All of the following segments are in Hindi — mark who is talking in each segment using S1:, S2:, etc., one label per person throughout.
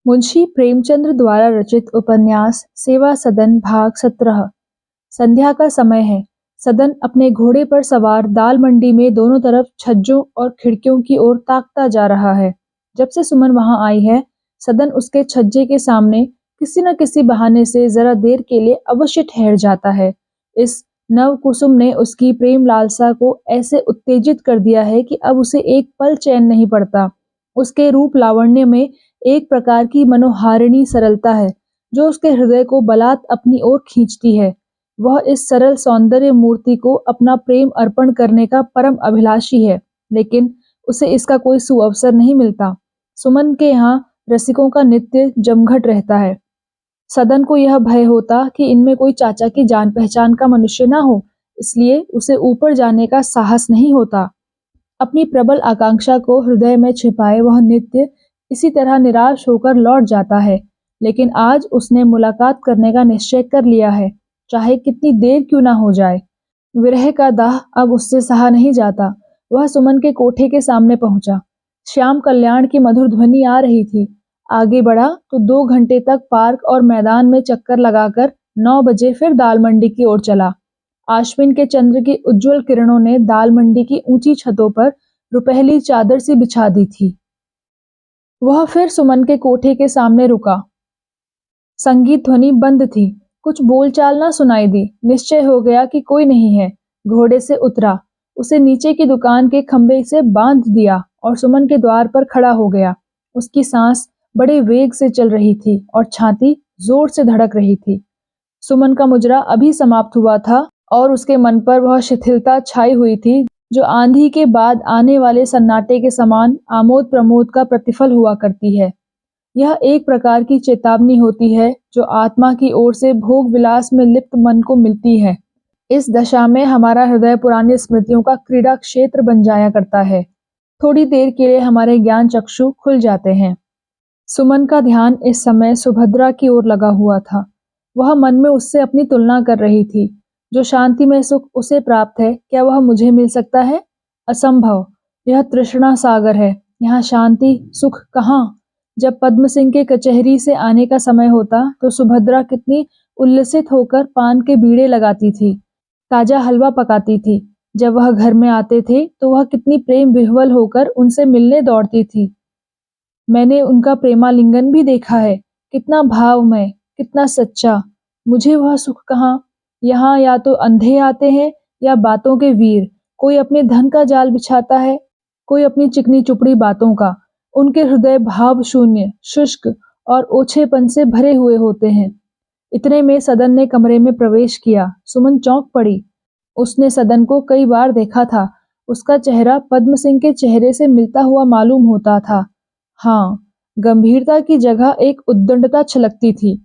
S1: मुंशी प्रेमचंद द्वारा रचित उपन्यास सेवा सदन भाग 17। संध्या का समय है। सदन अपने घोड़े पर सवार दाल मंडी में दोनों तरफ छज्जों और खिड़कियों की ओर ताकता जा रहा है। जब से सुमन वहां आई है, सदन उसके छज्जे के सामने किसी न किसी बहाने से जरा देर के लिए अवश्य ठहर जाता है। इस नव कुसुम ने उसकी प्रेम लालसा को ऐसे उत्तेजित कर दिया है कि अब उसे एक पल चैन नहीं पड़ता। उसके रूप लावण्य में एक प्रकार की मनोहारिणी सरलता है जो उसके हृदय को बलात् अपनी ओर खींचती है। वह इस सरल सौंदर्य मूर्ति को अपना प्रेम अर्पण करने का परम अभिलाषी है, लेकिन उसे इसका कोई सुअवसर नहीं मिलता। सुमन के यहाँ रसिकों का नित्य जमघट रहता है। सदन को यह भय होता कि इनमें कोई चाचा की जान पहचान का मनुष्य ना हो, इसलिए उसे ऊपर जाने का साहस नहीं होता। अपनी प्रबल आकांक्षा को हृदय में छिपाए वह नित्य इसी तरह निराश होकर लौट जाता है, लेकिन आज उसने मुलाकात करने का निश्चय कर लिया है, चाहे कितनी देर क्यों ना हो जाए। विरह का दाह अब उससे सहा नहीं जाता। वह सुमन के कोठे के सामने पहुंचा। श्याम कल्याण की मधुर ध्वनि आ रही थी। आगे बढ़ा तो 2 घंटे तक पार्क और मैदान में चक्कर लगाकर 9 बजे फिर दाल मंडी की ओर चला। आश्विन के चंद्र की उज्जवल किरणों ने दाल मंडी की ऊंची छतों पर रुपहली चादर सी बिछा दी थी। वह फिर सुमन के कोठे के सामने रुका। संगीत ध्वनि बंद थी। कुछ बोलचाल न सुनाई दी। निश्चय हो गया कि कोई नहीं है। घोड़े से उतरा, उसे नीचे की दुकान के खंबे से बांध दिया और सुमन के द्वार पर खड़ा हो गया। उसकी सांस बड़े वेग से चल रही थी और छाती जोर से धड़क रही थी। सुमन का मुजरा अभी समाप्त हुआ था और उसके मन पर वह शिथिलता छाई हुई थी जो आंधी के बाद आने वाले सन्नाटे के समान आमोद प्रमोद का प्रतिफल हुआ करती है। यह एक प्रकार की चेतावनी होती है जो आत्मा की ओर से भोग विलास में लिप्त मन को मिलती है। इस दशा में हमारा हृदय पुरानी स्मृतियों का क्रीड़ा क्षेत्र बन जाया करता है। थोड़ी देर के लिए हमारे ज्ञान चक्षु खुल जाते हैं। सुमन का ध्यान इस समय सुभद्रा की ओर लगा हुआ था। वह मन में उससे अपनी तुलना कर रही थी। जो शांति में सुख उसे प्राप्त है, क्या वह मुझे मिल सकता है? असंभव। यह तृष्णा सागर है। यहाँ शांति सुख कहाँ? जब पद्म सिंह के कचहरी से आने का समय होता तो सुभद्रा कितनी उल्लसित होकर पान के बीड़े लगाती थी, ताजा हलवा पकाती थी। जब वह घर में आते थे तो वह कितनी प्रेम विह्वल होकर उनसे मिलने दौड़ती थी। मैंने उनका प्रेमालिंगन भी देखा है। कितना भावमय, कितना सच्चा। मुझे वह सुख कहाँ? यहाँ या तो अंधे आते हैं या बातों के वीर। कोई अपने धन का जाल बिछाता है, कोई अपनी चिकनी चुपड़ी बातों का। उनके हृदय भाव शून्य, शुष्क और ओछेपन से भरे हुए होते हैं। इतने में सदन ने कमरे में प्रवेश किया। सुमन चौंक पड़ी। उसने सदन को कई बार देखा था। उसका चेहरा पद्म सिंह के चेहरे से मिलता हुआ मालूम होता था। हाँ, गंभीरता की जगह एक उद्दंडता छलकती थी।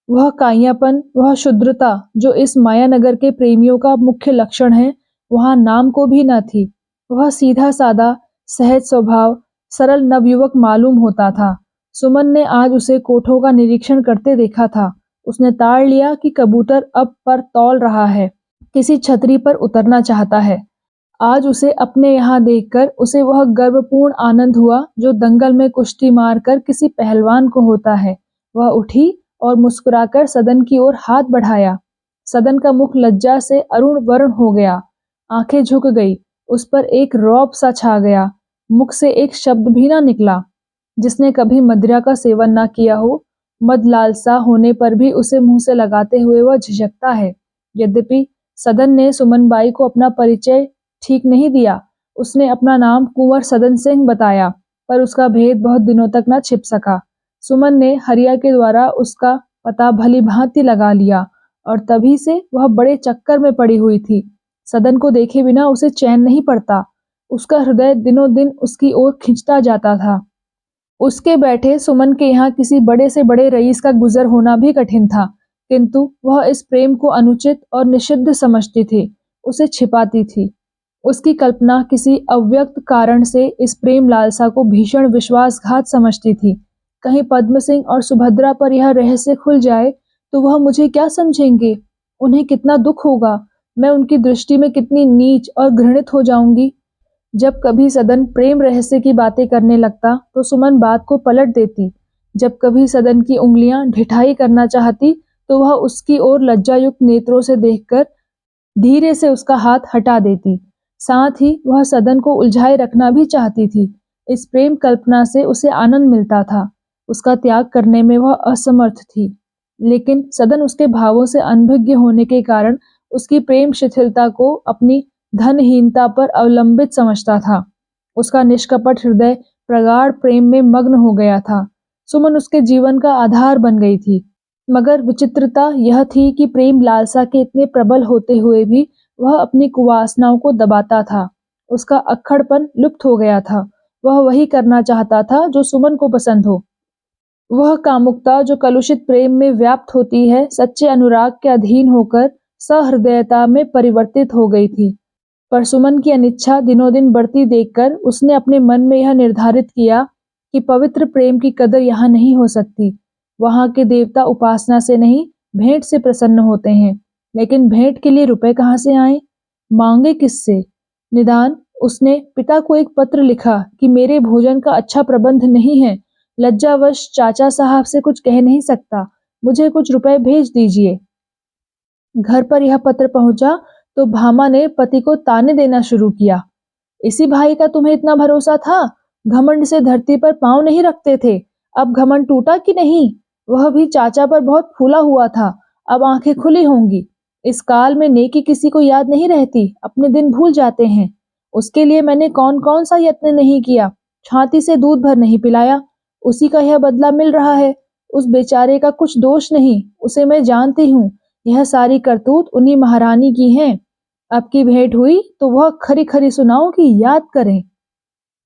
S1: वह काइयापन, वह शुद्रता जो इस मायानगर के प्रेमियों का मुख्य लक्षण है, वहां नाम को भी न थी। वह सीधा सादा, सहज स्वभाव, सरल नवयुवक मालूम होता था। सुमन ने आज उसे कोठों का निरीक्षण करते देखा था। उसने ताड़ लिया कि कबूतर अब पर तौल रहा है, किसी छतरी पर उतरना चाहता है। आज उसे अपने यहाँ देखकर उसे वह गर्वपूर्ण आनंद हुआ जो दंगल में कुश्ती मारकर किसी पहलवान को होता है। वह उठी और मुस्कुराकर सदन की ओर हाथ बढ़ाया। सदन का मुख लज्जा से अरुण वर्ण हो गया। आंखें झुक गई। उस पर एक रौब सा छा गया। मुख से एक शब्द भी ना निकला। जिसने कभी मदिरा का सेवन ना किया हो, मद लालसा होने पर भी उसे मुंह से लगाते हुए वह झिझकता है। यद्यपि सदन ने सुमन बाई को अपना परिचय ठीक नहीं दिया। उसने अपना नाम कुंवर सदन सिंह बताया, पर उसका भेद बहुत दिनों तक न छिप सका। सुमन ने हरिया के द्वारा उसका पता भली भांति लगा लिया और तभी से वह बड़े चक्कर में पड़ी हुई थी। सदन को देखे बिना उसे चैन नहीं पड़ता। उसका हृदय दिनों दिन उसकी ओर खिंचता जाता था। उसके बैठे सुमन के यहाँ किसी बड़े से बड़े रईस का गुजर होना भी कठिन था, किंतु वह इस प्रेम को अनुचित और निषिद्ध समझती थी, उसे छिपाती थी। उसकी कल्पना किसी अव्यक्त कारण से इस प्रेम लालसा को भीषण विश्वासघात समझती थी। कहीं पद्म सिंह और सुभद्रा पर यह रहस्य खुल जाए तो वह मुझे क्या समझेंगे? उन्हें कितना दुख होगा? मैं उनकी दृष्टि में कितनी नीच और घृणित हो जाऊंगी। जब कभी सदन प्रेम रहस्य की बातें करने लगता तो सुमन बात को पलट देती। जब कभी सदन की उंगलियां ढिठाई करना चाहती तो वह उसकी ओर लज्जायुक्त नेत्रों से देखकर धीरे से उसका हाथ हटा देती। साथ ही वह सदन को उलझाए रखना भी चाहती थी। इस प्रेम कल्पना से उसे आनंद मिलता था। उसका त्याग करने में वह असमर्थ थी, लेकिन सदन उसके भावों से अनभिज्ञ होने के कारण उसकी प्रेम शिथिलता को अपनी धनहीनता पर अवलंबित समझता था। उसका निष्कपट हृदय प्रगाढ़ प्रेम में मग्न हो गया था। सुमन उसके जीवन का आधार बन गई थी। मगर विचित्रता यह थी कि प्रेम लालसा के इतने प्रबल होते हुए भी वह अपनी कुवासनाओं को दबाता था। उसका अक्खड़पन लुप्त हो गया था। वह वही करना चाहता था जो सुमन को पसंद हो। वह कामुकता जो कलुषित प्रेम में व्याप्त होती है, सच्चे अनुराग के अधीन होकर सहृदयता में परिवर्तित हो गई थी। पर सुमन की अनिच्छा दिनों दिन बढ़ती देखकर उसने अपने मन में यह निर्धारित किया कि पवित्र प्रेम की कदर यहाँ नहीं हो सकती। वहाँ के देवता उपासना से नहीं, भेंट से प्रसन्न होते हैं। लेकिन भेंट के लिए रुपए कहाँ से आए? मांगे किससे? निदान उसने पिता को एक पत्र लिखा कि मेरे भोजन का अच्छा प्रबंध नहीं है, लज्जावश चाचा साहब से कुछ कह नहीं सकता, मुझे कुछ रुपए भेज दीजिए। घर पर यह पत्र पहुंचा तो भामा ने पति को ताने देना शुरू किया। इसी भाई का तुम्हें इतना भरोसा था? घमंड से धरती पर पांव नहीं रखते थे, अब घमंड टूटा कि नहीं? वह भी चाचा पर बहुत फूला हुआ था, अब आंखें खुली होंगी। इस काल में नेकी किसी को याद नहीं रहती, अपने दिन भूल जाते हैं। उसके लिए मैंने कौन कौन सा यत्न नहीं किया, छाती से दूध भर नहीं पिलाया, उसी का यह बदला मिल रहा है। उस बेचारे का कुछ दोष नहीं, उसे मैं जानती हूँ। यह सारी करतूत उन्हीं महारानी की है। अब की भेंट हुई तो वह खरी खरी सुनाओ कि याद करें।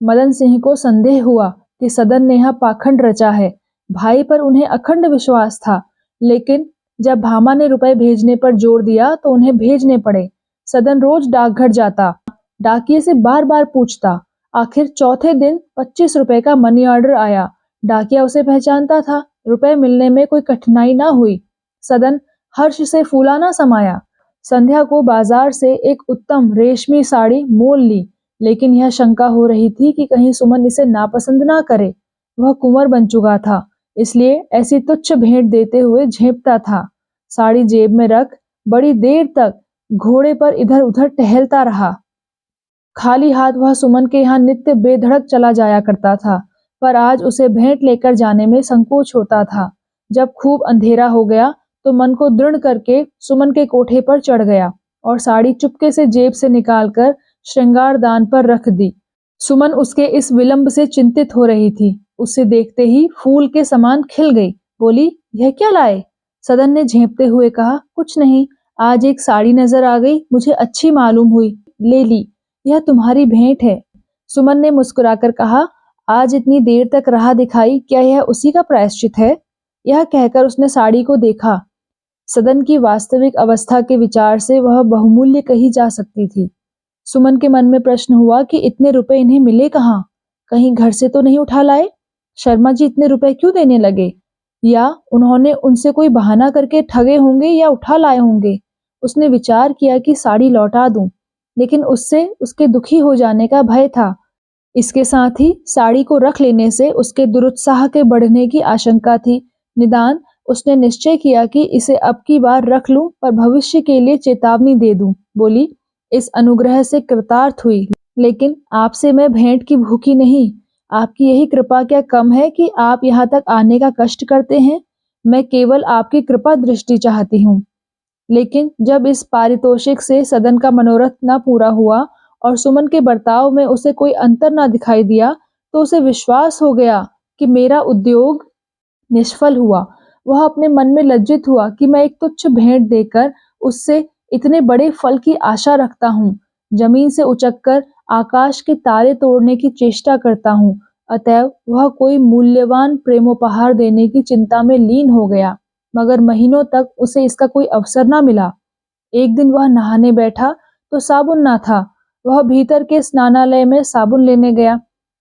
S1: मदन सिंह को संदेह हुआ कि सदन ने यह पाखंड रचा है। भाई पर उन्हें अखंड विश्वास था, लेकिन जब भामा ने रुपए भेजने पर जोर दिया तो उन्हें भेजने पड़े। सदन रोज डाकघर जाता, डाकिये से बार बार पूछता। आखिर चौथे दिन 25 रुपए का मनी ऑर्डर आया। डाकिया उसे पहचानता था। रुपए मिलने में कोई कठिनाई ना हुई। सदन हर्ष से फूला ना समाया। संध्या को बाजार से एक उत्तम रेशमी साड़ी मोल ली, लेकिन यह शंका हो रही थी कि कहीं सुमन इसे नापसंद ना करे। वह कुंवर बन चुका था, इसलिए ऐसी तुच्छ भेंट देते हुए झेपता था। साड़ी जेब में रख बड़ी देर तक घोड़े पर इधर उधर टहलता रहा। खाली हाथ वह सुमन के यहाँ नित्य बेधड़क चला जाया करता था, पर आज उसे भेंट लेकर जाने में संकोच होता था। जब खूब अंधेरा हो गया तो मन को दृढ़ करके सुमन के कोठे पर चढ़ गया और साड़ी चुपके से जेब से निकालकर श्रृंगार दान पर रख दी। सुमन उसके इस विलंब से चिंतित हो रही थी। उसे देखते ही फूल के समान खिल गई। बोली, यह क्या लाए? सदन ने झेंपते हुए कहा, कुछ नहीं, आज एक साड़ी नजर आ गई, मुझे अच्छी मालूम हुई, ले ली। यह तुम्हारी भेंट है। सुमन ने मुस्कुराकर कहा, आज इतनी देर तक राह दिखाई, क्या यह उसी का प्रायश्चित है? यह कहकर उसने साड़ी को देखा। सदन की वास्तविक अवस्था के विचार से वह बहुमूल्य कही जा सकती थी। सुमन के मन में प्रश्न हुआ कि इतने रुपए इन्हें मिले कहाँ? कहीं घर से तो नहीं उठा लाए? शर्मा जी इतने रुपए क्यों देने लगे? या उन्होंने उनसे कोई बहाना करके ठगे होंगे या उठा लाए होंगे। उसने विचार किया कि साड़ी लौटा दूं, लेकिन उससे उसके दुखी हो जाने का भय था। इसके साथ ही साड़ी को रख लेने से उसके दुरुत्साह के बढ़ने की आशंका थी। निदान उसने निश्चय किया कि इसे अब की बार रख लूं, पर भविष्य के लिए चेतावनी दे दूं। बोली, इस अनुग्रह से कृतार्थ हुई, लेकिन आपसे मैं भेंट की भूखी नहीं। आपकी यही कृपा क्या कम है कि आप यहाँ तक आने का कष्ट करते हैं? मैं केवल आपकी कृपा दृष्टि चाहती हूँ। लेकिन जब इस पारितोषिक से सदन का मनोरथ न पूरा हुआ और सुमन के बर्ताव में उसे कोई अंतर न दिखाई दिया, तो उसे विश्वास हो गया कि मेरा उद्योग निष्फल हुआ। वह अपने मन में लज्जित हुआ कि मैं एक तुच्छ भेंट देकर उससे इतने बड़े फल की आशा रखता हूँ। जमीन से उचककर आकाश के तारे तोड़ने की चेष्टा करता हूँ। अतएव वह कोई मूल्यवान प्रेमोपहार देने की चिंता में लीन हो गया, मगर महीनों तक उसे इसका कोई अवसर न मिला। एक दिन वह नहाने बैठा तो साबुन न था। वह भीतर के स्नानालय में साबुन लेने गया।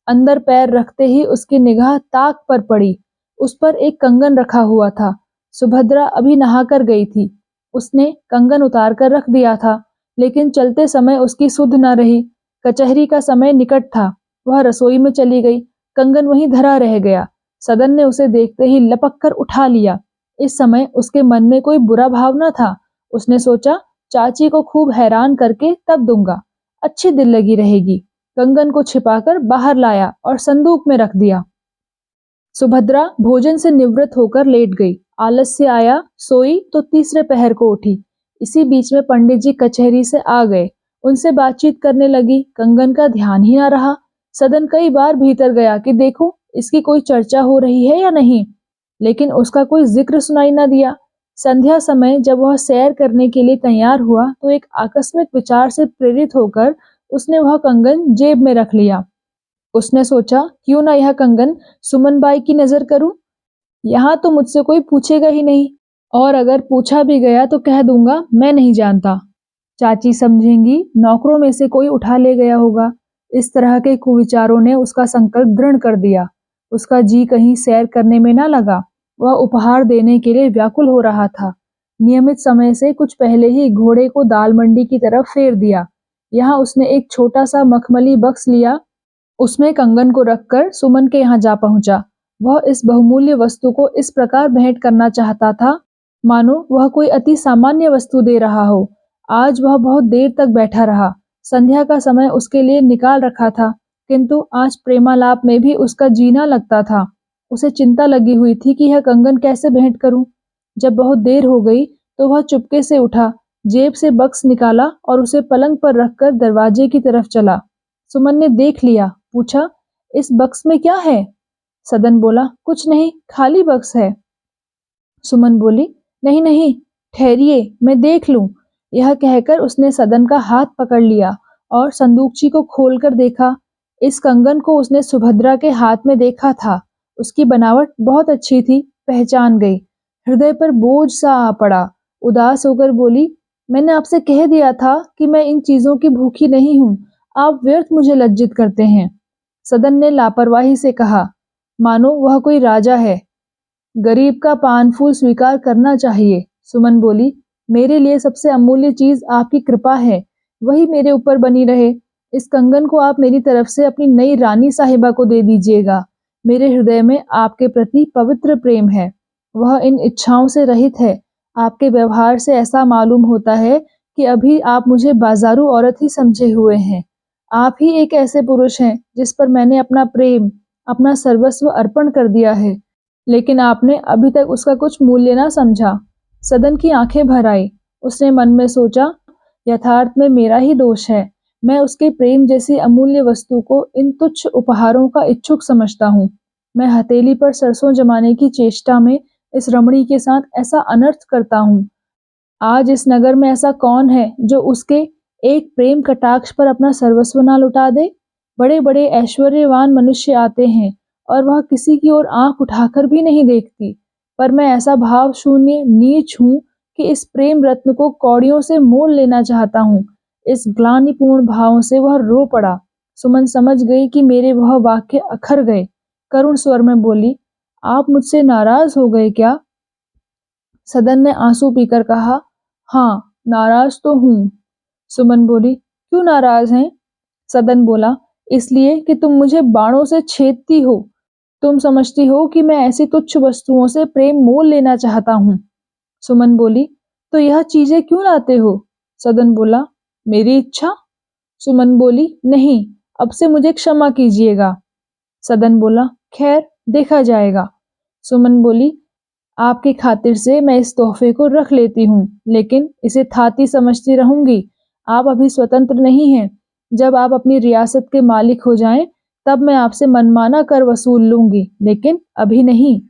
S1: अंदर पैर रखते ही उसकी निगाह ताक पर पड़ी। उस पर एक कंगन रखा हुआ था। सुभद्रा अभी नहाकर गई थी। उसने कंगन उतार कर रख दिया था, लेकिन चलते समय उसकी सुध न रही। कचहरी का समय निकट था। वह रसोई में चली गई। कंगन वहीं धरा रह गया। सदन ने उसे देखते ही लपक कर उठा लिया। इस समय उसके मन में कोई बुरा भाव न था। उसने सोचा, चाची को खूब हैरान करके तब दूंगा, अच्छी दिल लगी रहेगी। कंगन को छिपाकर बाहर लाया और संदूक में रख दिया। सुभद्रा भोजन से निवृत्त होकर लेट गई। आलस से आया, सोई तो तीसरे पहर को उठी। इसी बीच में पंडित जी कचहरी से आ गए। उनसे बातचीत करने लगी। कंगन का ध्यान ही ना रहा। सदन कई बार भीतर गया कि देखूं इसकी कोई चर्चा हो रही है या नहीं, लेकिन उसका कोई जिक्र सुनाई न दिया। संध्या समय जब वह सैर करने के लिए तैयार हुआ तो एक आकस्मिक विचार से प्रेरित होकर उसने वह कंगन जेब में रख लिया। उसने सोचा, क्यों ना यह कंगन सुमन बाई की नजर करूं। यहाँ तो मुझसे कोई पूछेगा ही नहीं, और अगर पूछा भी गया तो कह दूंगा मैं नहीं जानता। चाची समझेंगी नौकरों में से कोई उठा ले गया होगा। इस तरह के कुविचारों ने उसका संकल्प दृढ़ कर दिया। उसका जी कहीं सैर करने में न लगा। वह उपहार देने के लिए व्याकुल हो रहा था। नियमित समय से कुछ पहले ही घोड़े को दाल मंडी की तरफ फेर दिया। यहाँ उसने एक छोटा सा मखमली बक्स लिया। उसमें कंगन को रखकर सुमन के यहाँ जा पहुंचा। वह इस बहुमूल्य वस्तु को इस प्रकार भेंट करना चाहता था मानो वह कोई अति सामान्य वस्तु दे रहा हो। आज वह बहुत देर तक बैठा रहा। संध्या का समय उसके लिए निकाल रखा था, किंतु आज प्रेमालाप में भी उसका जीना लगता था। उसे चिंता लगी हुई थी कि यह कंगन कैसे भेंट करूं। जब बहुत देर हो गई तो वह चुपके से उठा, जेब से बक्स निकाला और उसे पलंग पर रखकर दरवाजे की तरफ चला। सुमन ने देख लिया, पूछा, इस बक्स में क्या है? सदन बोला, कुछ नहीं, खाली बक्स है। सुमन बोली, नहीं नहीं, ठहरिए, मैं देख लूं। यह कहकर उसने सदन का हाथ पकड़ लिया और संदूकची को खोलकर देखा। इस कंगन को उसने सुभद्रा के हाथ में देखा था। उसकी बनावट बहुत अच्छी थी, पहचान गई। हृदय पर बोझ सा आ पड़ा। उदास होकर बोली, मैंने आपसे कह दिया था कि मैं इन चीजों की भूखी नहीं हूँ। आप व्यर्थ मुझे लज्जित करते हैं। सदन ने लापरवाही से कहा, मानो वह कोई राजा है। गरीब का पान फूल स्वीकार करना चाहिए। सुमन बोली, मेरे लिए सबसे अमूल्य चीज आपकी कृपा है, वही मेरे ऊपर बनी रहे। इस कंगन को आप मेरी तरफ से अपनी नई रानी साहिबा को दे दीजिएगा। मेरे हृदय में आपके प्रति पवित्र प्रेम है, वह इन इच्छाओं से रहित है। आपके व्यवहार से ऐसा मालूम होता है कि अभी आप मुझे बाजारू औरत ही समझे हुए हैं। आप ही एक ऐसे पुरुष हैं जिस पर मैंने अपना प्रेम, अपना सर्वस्व अर्पण कर दिया है, लेकिन आपने अभी तक उसका कुछ मूल्य ना समझा। सदन की आंखें भर आई। उसने मन में सोचा, यथार्थ में मेरा ही दोष है। मैं उसके प्रेम जैसी अमूल्य वस्तु को इन तुच्छ उपहारों का इच्छुक समझता हूँ। मैं हथेली पर सरसों जमाने की चेष्टा में इस रमणी के साथ ऐसा अनर्थ करता हूँ। आज इस नगर में ऐसा कौन है जो उसके एक प्रेम कटाक्ष पर अपना सर्वस्व ना लुटा दे। बड़े बड़े ऐश्वर्यवान मनुष्य आते हैं और वह किसी की ओर आंख उठाकर भी नहीं देखती, पर मैं ऐसा भाव शून्य नीच हूँ कि इस प्रेम रत्न को कौड़ियों से मोल लेना चाहता हूँ। इस ग्लानिपूर्ण भावों से वह रो पड़ा। सुमन समझ गई कि मेरे वह वाक्य अखर गए। करुण स्वर में बोली, आप मुझसे नाराज हो गए क्या? सदन ने आंसू पीकर कहा, हाँ, नाराज तो हूँ। सुमन बोली, क्यों नाराज हैं? सदन बोला, इसलिए कि तुम मुझे बाणों से छेदती हो। तुम समझती हो कि मैं ऐसी तुच्छ वस्तुओं से प्रेम मोल लेना चाहता हूँ। सुमन बोली, तो यह चीजें क्यों लाते हो? सदन बोला, मेरी इच्छा। सुमन बोली, नहीं, अब से मुझे क्षमा कीजिएगा। सदन बोला, खैर, देखा जाएगा। सुमन बोली, आपकी खातिर से मैं इस तोहफे को रख लेती हूँ, लेकिन इसे थाती समझती रहूंगी। आप अभी स्वतंत्र नहीं हैं। जब आप अपनी रियासत के मालिक हो जाएं, तब मैं आपसे मनमाना कर वसूल लूंगी, लेकिन अभी नहीं।